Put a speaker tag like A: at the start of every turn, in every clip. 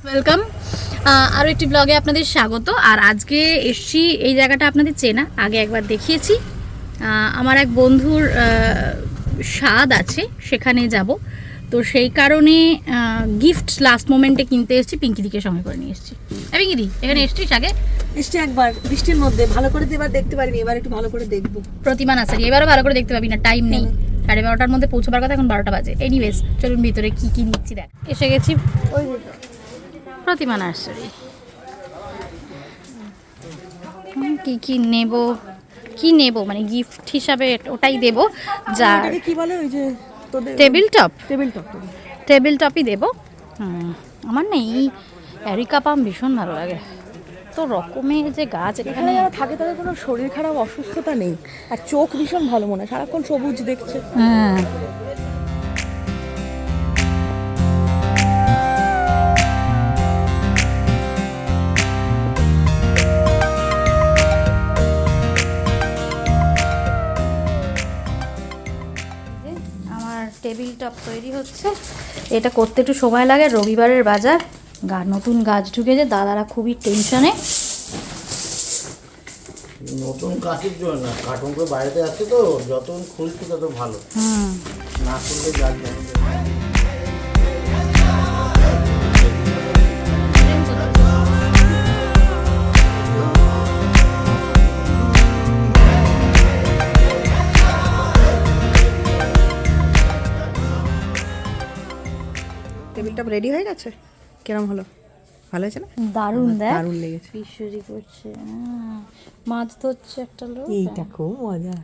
A: Welcome আরও একটি ব্লগে আপনাদের স্বাগত। আর আজকে এসছি এই জায়গাটা আপনাদের চেনা, আগে একবার দেখিয়েছি। আমার এক বন্ধুর স্বাদ আছে, সেখানে যাব। তো সেই কারণে গিফট লাস্ট মোমেন্টে কিনতে এসেছি, পিঙ্কিদিকে সঙ্গে করে নিয়ে এসেছি। পিঙ্কিদি, এখানে এসছিস আগে?
B: এসছি একবার বৃষ্টির মধ্যে, ভালো করে এবার দেখতে পারিনি, এবার একটু ভালো করে দেখবো।
A: প্রতিমা নার্সারি এবারও ভালো করে দেখতে পাবি না, টাইম নেই। 12:30টার মধ্যে পৌঁছবার কথা, এখন 12টা বাজে। এনিওয়েজ চলুন ভিতরে কি কি নিচ্ছি দেখ। এসে গেছি ওই প্রতিমা নার্সারি। কি নেব মানে গিফট হিসাবে ওটাই দেব। যা
B: কি বলে ওই যে তোদের
A: টেবিল টপ
B: টেবিল
A: টপই দেব। আমার না এই অ্যারিকা পাম ভীষণ ভালো লাগে। তো রকমের যে গাছ
B: এখানে যারা থাকে তাদের কোনো শরীর খারাপ অসুস্থতা নেই, আর চোখ ভীষণ ভালো, মনে হয় সারাক্ষণ সবুজ দেখছে।
A: হ্যাঁ, আমার টেবিল টপ তৈরি হচ্ছে। এটা করতে একটু সময় লাগে, রবিবারের বাজার, নতুন গাছ ঢুকেছে, দাদারা খুবই টেনশনে।
C: নতুন গাছের জন্য না, কার্টুন করে বাইরেতে আছে তো, যত খুলছি তত ভালো, না খুললে গাছ যায়।
B: টেবিল টপ রেডি হয়ে গেছে, কিরম হলো? ভালো হয়েছে না?
A: দারুণ, দেখ
B: দারুণ লেগেছে।
A: ঈশ্বরী করছে, মাছ ধরছে একটা লোক।
B: এইটা খুব মজা।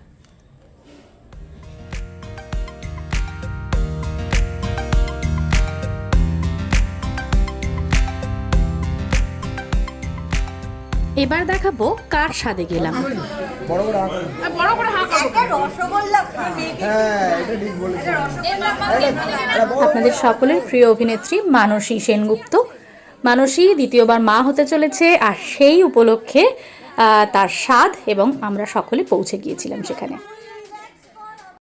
D: এবার দেখাবো কার স্বাদে গেলাম।
A: আপনাদের সকলের প্রিয় অভিনেত্রী মানসী সেনগুপ্ত। মানসী দ্বিতীয়বার মা হতে চলেছে, আর সেই উপলক্ষে তার স্বাদ এবং আমরা সকলে পৌঁছে গিয়েছিলাম সেখানে।